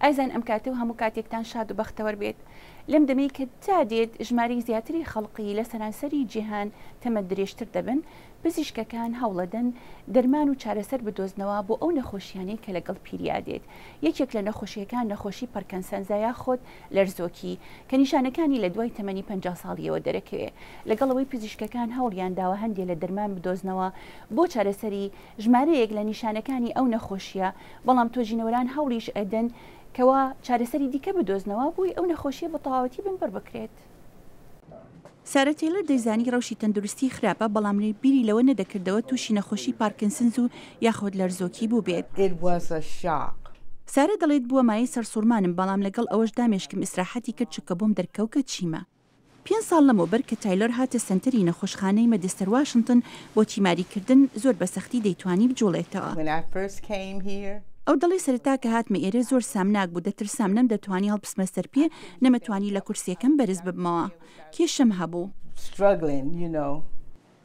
ئایزان ئەم کاتێ و هەموو کاتێکتان شاد و بەختەوەر بێت لەم دەمەی کە تا دێت ژمارەی زیاتری خەڵقی لە سەرانسەری جیهان تەمە درێژتر دەبن پزیشکەکان هەوڵەدەن دەرمان و چارەسەر بدۆزنەوە بۆ ئەو نەخۆشیانەی کە لەگەڵ پیریا دێت. یەکێک لە نەخۆشیەکان نەخۆشی پەرکەنسەنزە یاخۆت لەرزۆکی کە نیشانەکانی لە دوای تەمەنی 50 ساڵیەوە دەرەکەوێت. لەگەڵەوەی پزیشکەکان هەوڵیان داوە هەندێک لە دەرمان بدۆزنەوە بۆ چارەسەری ژمارەیەک لە نیشانەکانی ئەو نەخۆشیە، بەڵام تۆژینەوەران هەوڵیش ئەدەن کەوا چارەسەری دیکە بدۆزنەوە بووی ئەو نەخۆشیە بە تەواوەتی بنبەر بکرێت. سارە تەیلەر دەیزانی ڕەوشی تەندروستی خراپە، بەڵام بیری لەوە نەدەکردەوە تووشی نەخۆشی پارکینسنز و یاخۆت لەرزۆکی بوو بێت. سارە دەڵێت بووە مای سەرسوورمانم، بەڵام لەگەڵ ئەوەش دامێشکم ئیسراحەتی کرد چکە بۆم دەرکەوکە چیمە. 5 ساڵ لەمەوبەر کە تایلەر هاتە سنتەری نەخۆشخانەی مەدیستەر واشنگتن بۆ تیماریکردن زۆر بەسەختی دەیتوانی بجوڵێتەوە. ئەو دڵی سەرتا کە هاتمە ئێرە زۆر سامناک بوو، دەترسام نەم دەتوانی هەڵبسمە سەر پێ، نەمەتوانی لە کورسیەکەم بەرز ببمەوە، کێشم هەبوو.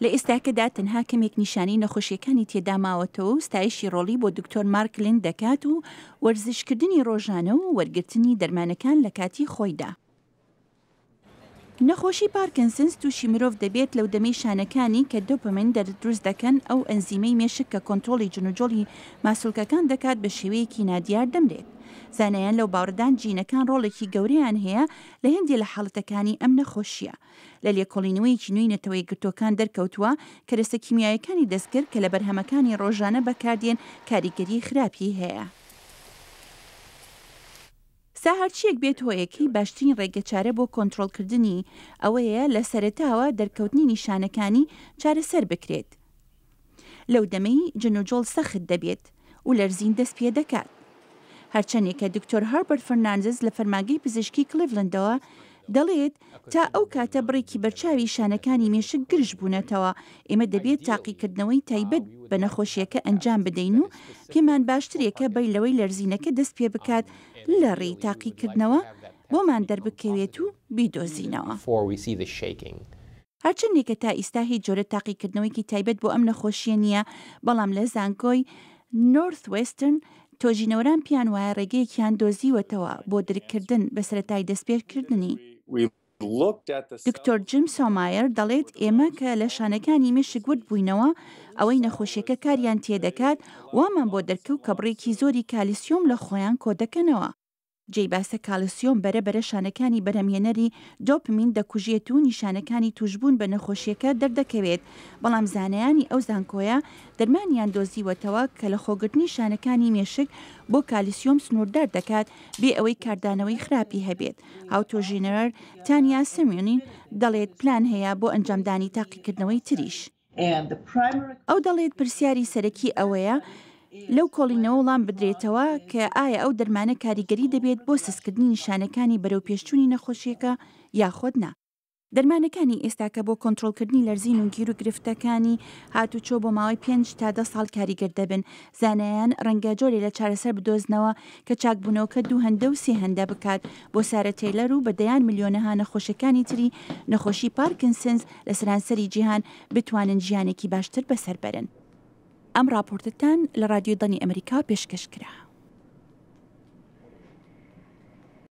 لە ئێستاکەدا تەنها کەمێک نیشانی نەخۆشیەکانی تێدا ماوەتەوە و ستایشی ڕۆڵی بۆ دکتۆر مارکلین دەکات و وەرزشکردنی ڕۆژانە و وەرگرتنی دەرمانەکان لە کاتی خۆیدا. نەخۆشی پارکینسنز تووشی مرۆڤ دەبێت لەو دەمەی شانەکانی کە دۆپامین دەردروست دەکەن، ئەو ئەنزیمەی مێشک کە کۆنتڕۆڵی جنوجۆڵی ماسوولکەکان دەکات بە شێوەیەکی نادیار دەمرێت. زانایان لەو باوەڕدان جینەکان ڕۆڵێکی گەورەیان هەیە لە هەندێک لە حاڵەتەکانی ئەم نەخۆشیە. لە لێکۆڵینەوەیەکی نوێی نەتەوەی گرتوەکان دەرکەوتووە کە رەسە کیمیایەکانی دەستکرد کە لە بەرهەمەکانی ڕۆژانە بەکاردێن کاریگەری خراپی هەیە. هەرچیەک بێت هۆیەکەی باشترین ڕێگەچارە بۆ کۆنتڕۆڵکردنی ئەوەیە لە سەرەتاوە دەرکەوتنی نیشانەکانی چارەسەر بکرێت. لەو دەمەی جنوجۆڵ سەخت دەبێت و لەرزین دەست پێ دەکات. هەرچەندێکە دکتۆر هاربەرت فەرناندز لە فەرمانگەی پزیشکی کلیڤلندەوە دەڵێت تا ئەو کاتە بڕێکی بەرچاوی شانەکانی مێشک گرژ بوونەتەوە، ئێمە دەبێت تاقیکردنەوەی تایبەت بە نەخۆشیەکە ئەنجام بدەین و پێمان باشترێکە بەی لەوەی لەرزینەکە دەست پێ بکات لە ڕێی تاقیکردنەوە بۆمان دەربکەوێت و بیدۆزینەوە. هەرچەندێکە تا ئیستا هیچ جۆرە تاقیکردنەوەیکی تایبەت بۆ ئەم نەخۆشیە نییە، بەڵام لە زانکۆی نۆرث وێسترن تۆژینەوەران پیان وایە ڕێگەیەکیان دۆزیوەتەوە بۆ درکردن بە سەرەتای دەستپێکردنی. دکتۆر جیم سۆمایر دەڵێت ئێمە کە لە شانەکانی مێشک ورد بووینەوە ئەوەی نەخۆشیەکە کاریان تێدەکات، وامان بۆ دەرکەوت کە بڕێکی زۆری کالیسیۆم لە خۆیان کۆ دەکەنەوە. جێی باسە کالیسیۆم بەرەبەرە شانەکانی بەرهەمهێنەری دۆپامین دەکوژێت و نیشانەکانی توشبوون بە نەخۆشیەکە دەردەکەوێت، بەڵام زانایانی ئەو زانکۆیە دەرمانیان دۆزیوەتەوە کە لە خۆگرتنی شانەکانی مێشک بۆ کالیسیۆم سنووردار دەکات بێ ئەوەی کاردانەوەی خراپی هەبێت. هاوتۆژینەر تانیا سیمیۆنی دەڵێت پلان هەیە بۆ ئەنجامدانی تاقیکردنەوەی تریش. ئەو دەڵێت پرسیاری سەرەکی ئەوەیە لەو کۆڵینەوە وەڵام بدرێتەوە کە ئایا ئەو دەرمانە کاریگەری دەبێت بۆ سەسکردنی نیشانەکانی بەرەو پێشچوونی نەخۆشیەکە یاخۆت نا. دەرمانەکانی ئێستاکە بۆ کۆنتڕۆڵکردنی لەرزین و گیر و گرفتەکانی هاتوچۆ بۆ ماوەی 5 تا 10 ساڵ کاریگەر دەبن. زانایان ڕەنگە جۆرێ لە چارەسەر بدۆزنەوە کە چاکبوونەوەکە 2 هەندە و 3 هەندە بکات بۆ سارە تەیلەر و بەدەیان ملیۆنەها نەخۆشیەکانی تری نەخۆشی پارکینسنز لە سەرانسەری جیهان بتوانن ژیانێکی باشتر بەسەر بەرن. ئەم راپۆرتتان لە رادیۆ دەنی ئەمریکا پێشکەش کرا.